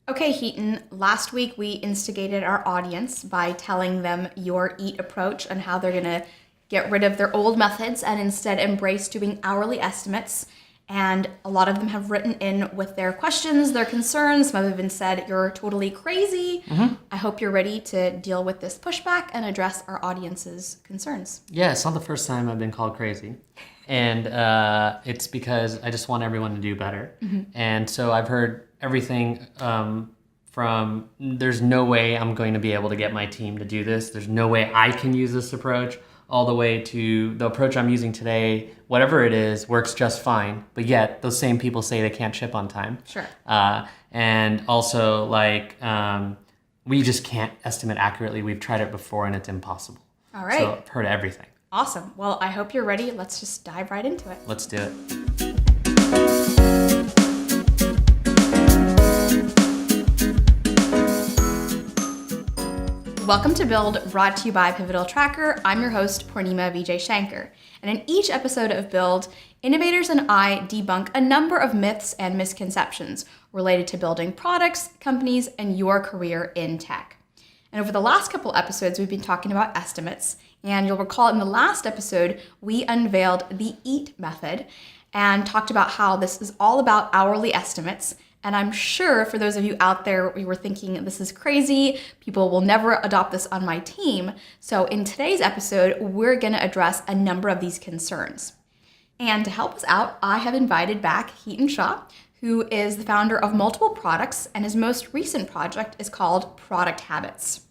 Okay, Hiten, last week we instigated our audience by telling them your EAT approach and how they're going to get rid of their old methods and instead embrace doing hourly estimates. And a lot of them have written in with their questions, their concerns. Some have even said, you're totally crazy. I hope you're ready to deal with this pushback and address our audience's concerns. Yeah, it's not the first time I've been called crazy. And it's because I just want everyone to do better. And so I've heard everything from there's no way I'm going to be able to get my team to do this. There's no way I can use this approach, all the way to the approach I'm using today, whatever it is, works just fine. But yet those same people say they can't ship on time. Sure. And also we just can't estimate accurately. We've tried it before and it's impossible. All right. So I've heard everything. Awesome. Well, I hope you're ready. Let's just dive right into it. Let's do it. Welcome to Build, brought to you by Pivotal Tracker. I'm your host, Purnima Vijay Shankar. And in each episode of Build, innovators and I debunk a number of myths and misconceptions related to building products, companies, and your career in tech. And over the last couple episodes, we've been talking about estimates. And you'll recall in the last episode, we unveiled the EAT method and talked about how this is all about hourly estimates. And I'm sure for those of you out there, we were thinking this is crazy. People will never adopt this on my team. So in today's episode, we're going to address a number of these concerns. And to help us out, I have invited back Hiten Shah, who is the founder of multiple products, and his most recent project is called Product Habits.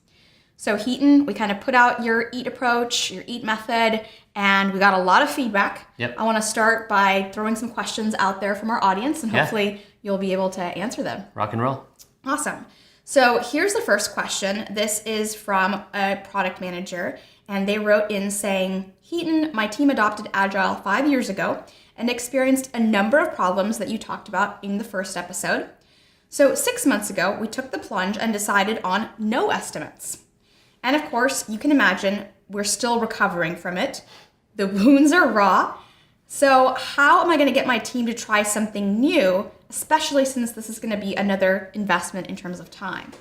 So Hiten, we kind of put out your EAT approach, your EAT method, and we got a lot of feedback. Yep. I want to start by throwing some questions out there from our audience, and hopefully you'll be able to answer them. Rock and roll. Awesome. So here's the first question. This is from a product manager, and they wrote in saying, Hiten, my team adopted Agile 5 years ago and experienced a number of problems that you talked about in the first episode. So 6 months ago, we took the plunge and decided on no estimates. And of course, you can imagine we're still recovering from it. The wounds are raw. So how am I going to get my team to try something new, especially since this is going to be another investment in terms of time?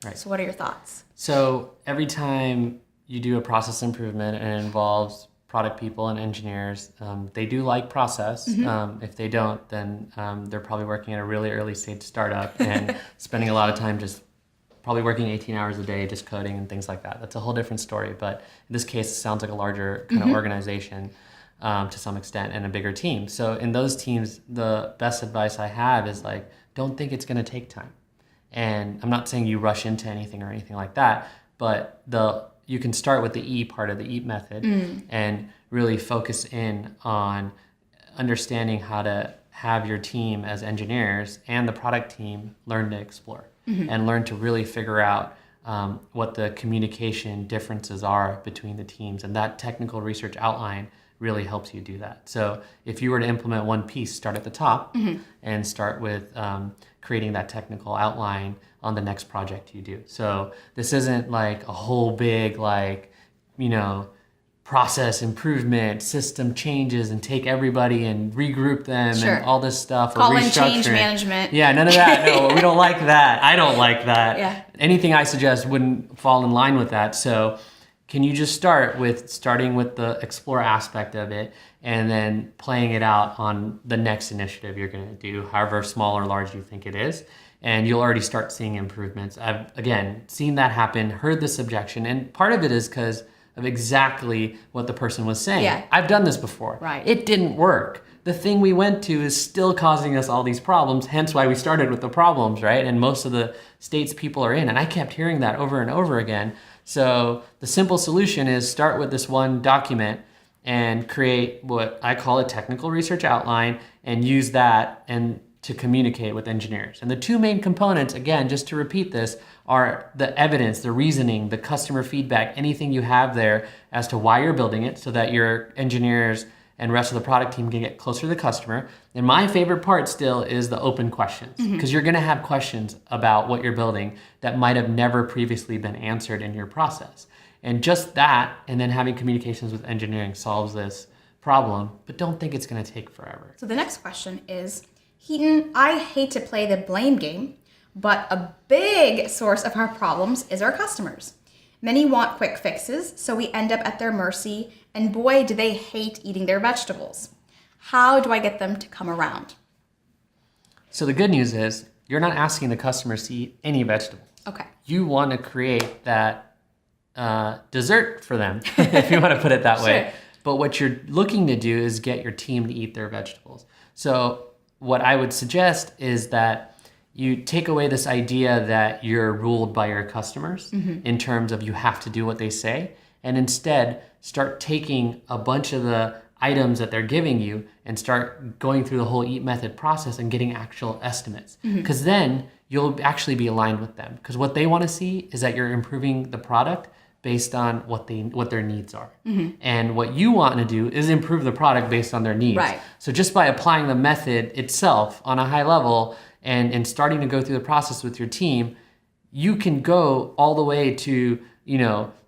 Right. So what are your thoughts? So every time you do a process improvement and it involves product people and engineers, they do like process. If they don't, then they're probably working at a really early stage startup and spending a lot of time just probably working 18 hours a day just coding and things like that. That's a whole different story. But in this case, it sounds like a larger kind of organization to some extent and a bigger team. So in those teams, the best advice I have is don't think it's going to take time. And I'm not saying you rush into anything or anything like that, but you can start with the E part of the EAT method and really focus in on understanding how to have your team as engineers and the product team learn to explore and learn to really figure out what the communication differences are between the teams. And that technical research outline really helps you do that. So if you were to implement one piece, start at the top and start with creating that technical outline on the next project you do. So this isn't like a whole big process improvement, system changes, and take everybody and regroup them and all this stuff. Call in change management. Yeah, none of that. No, we don't like that. I don't like that. Yeah. Anything I suggest wouldn't fall in line with that. So can you just starting with the explore aspect of it and then playing it out on the next initiative you're going to do, however small or large you think it is, and you'll already start seeing improvements. I've, again, seen that happen, heard this objection, and part of it is because of exactly what the person was saying. Yeah. I've done this before. Right. It didn't work. The thing we went to is still causing us all these problems, hence why we started with the problems, right? And most of the states people are in, and I kept hearing that over and over again. So the simple solution is start with this one document and create what I call a technical research outline and use that and to communicate with engineers. And the two main components, again, just to repeat this, are the evidence, the reasoning, the customer feedback, anything you have there as to why you're building it so that your engineers and rest of the product team can get closer to the customer. And my favorite part still is the open questions, because you're gonna have questions about what you're building that might have never previously been answered in your process. And just that, and then having communications with engineering solves this problem, but don't think it's gonna take forever. So the next question is, Hiten, I hate to play the blame game, But a big source of our problems is our customers. Many want quick fixes, so we end up at their mercy, and boy, do they hate eating their vegetables. How do I get them to come around? So the good news is you're not asking the customers to eat any vegetables. Okay. You want to create that dessert for them, if you want to put it that way. Sure. But what you're looking to do is get your team to eat their vegetables. So what I would suggest is that you take away this idea that you're ruled by your customers in terms of you have to do what they say, and instead start taking a bunch of the items that they're giving you and start going through the whole EAT method process and getting actual estimates. Because then you'll actually be aligned with them. Because what they want to see is that you're improving the product based on what their needs are. And what you want to do is improve the product based on their needs. Right. So just by applying the method itself on a high level and starting to go through the process with your team, you can go all the way to,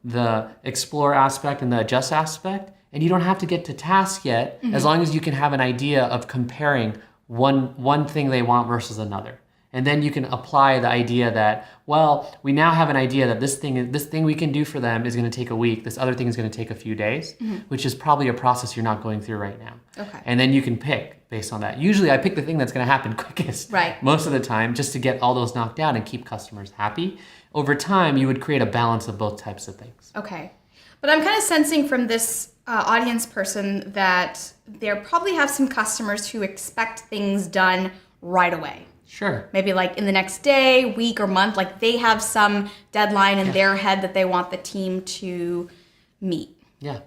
the explore aspect and the adjust aspect, and you don't have to get to task yet, as long as you can have an idea of comparing one thing they want versus another. And then you can apply the idea that, well, we now have an idea that this thing we can do for them is going to take a week. This other thing is going to take a few days, which is probably a process you're not going through right now. Okay. And then you can pick based on that. Usually I pick the thing that's going to happen quickest. Right. Most of the time, just to get all those knocked down and keep customers happy. Over time, you would create a balance of both types of things. Okay. But I'm kind of sensing from this audience person that they probably have some customers who expect things done right away. Sure. Maybe like in the next day, week, or month, like they have some deadline in their head that they want the team to meet. Yeah.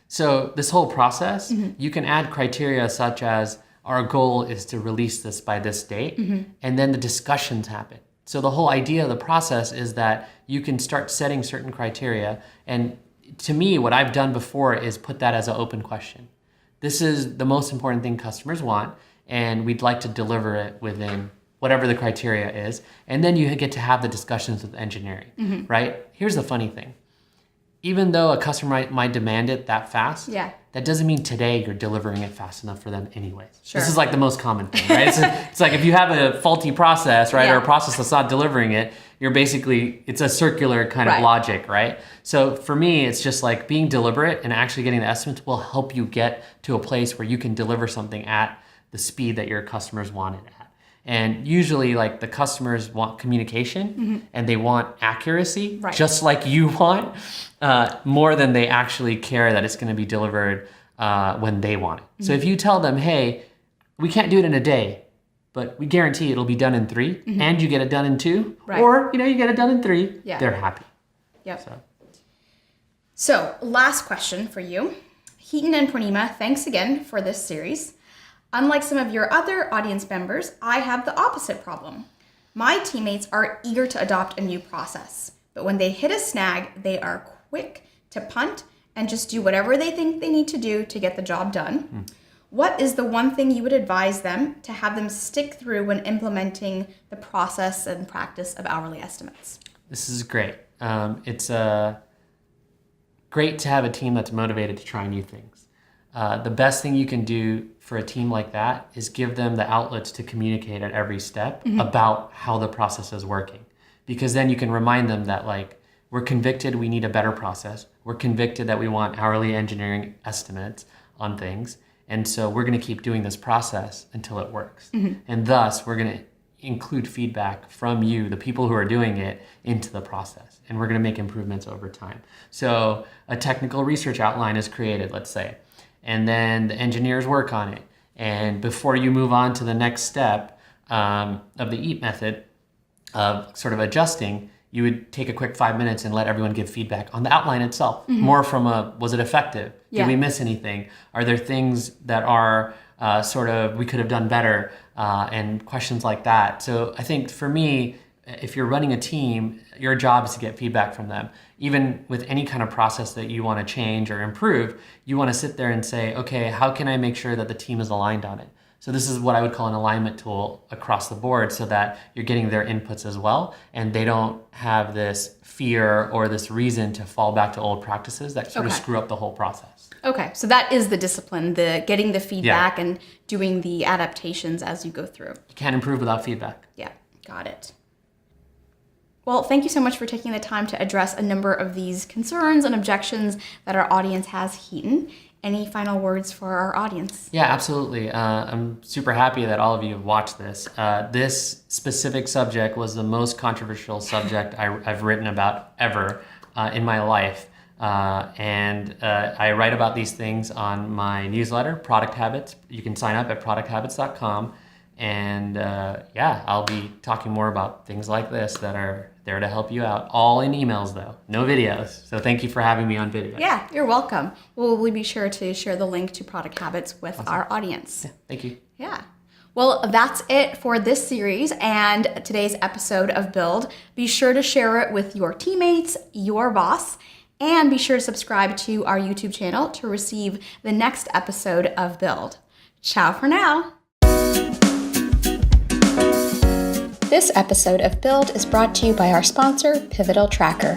So this whole process, you can add criteria such as our goal is to release this by this date, and then the discussions happen. So the whole idea of the process is that you can start setting certain criteria. And to me, what I've done before is put that as an open question. This is the most important thing customers want, and we'd like to deliver it within whatever the criteria is. And then you get to have the discussions with engineering, right? Here's the funny thing. Even though a customer might demand it that fast, that doesn't mean today you're delivering it fast enough for them anyways. Sure. This is like the most common thing, right? It's like if you have a faulty process, right, or a process that's not delivering it, it's a circular kind of logic, right? So for me, it's just like being deliberate and actually getting the estimates will help you get to a place where you can deliver something at the speed that your customers want it at. And usually like the customers want communication and they want accuracy, just like you want, more than they actually care that it's going to be delivered when they want it. So if you tell them, hey, we can't do it in a day, but we guarantee it'll be done in 3 and you get it done in 2, or you get it done in 3, they're happy. Yep. So last question for you. Hiten and Purnima, thanks again for this series. Unlike some of your other audience members, I have the opposite problem. My teammates are eager to adopt a new process, but when they hit a snag, they are quick to punt and just do whatever they think they need to do to get the job done. What is the one thing you would advise them to have them stick through when implementing the process and practice of hourly estimates? This is great. It's great to have a team that's motivated to try new things. The best thing you can do for a team like that is give them the outlets to communicate at every step about how the process is working. Because then you can remind them that like, we're convicted we need a better process. We're convicted that we want hourly engineering estimates on things. And so we're going to keep doing this process until it works. And thus, we're going to include feedback from you, the people who are doing it, into the process. And we're going to make improvements over time. So a technical research outline is created, let's say. And then the engineers work on it. And before you move on to the next step of the EAT method of sort of adjusting, you would take a quick 5 minutes and let everyone give feedback on the outline itself. More from was it effective? Did we miss anything? Are there things that are we could have done better? And questions like that. So I think for me, if you're running a team, your job is to get feedback from them. Even with any kind of process that you want to change or improve, you want to sit there and say, okay, how can I make sure that the team is aligned on it? So this is what I would call an alignment tool across the board so that you're getting their inputs as well, and they don't have this fear or this reason to fall back to old practices that sort of screw up the whole process. Okay, so that is the discipline, the getting the feedback and doing the adaptations as you go through. You can't improve without feedback. Yeah, got it. Well, thank you so much for taking the time to address a number of these concerns and objections that our audience has, Hiten. Any final words for our audience? Yeah, absolutely. I'm super happy that all of you have watched this. This specific subject was the most controversial subject I've written about ever in my life. And I write about these things on my newsletter, Product Habits. You can sign up at producthabits.com. And I'll be talking more about things like this that are there to help you out. All in emails, though. No videos. So thank you for having me on video. Yeah, you're welcome. We'll be sure to share the link to Product Habits with our audience. Yeah, thank you. Yeah. Well, that's it for this series and today's episode of Build. Be sure to share it with your teammates, your boss, and be sure to subscribe to our YouTube channel to receive the next episode of Build. Ciao for now. This episode of Build is brought to you by our sponsor, Pivotal Tracker.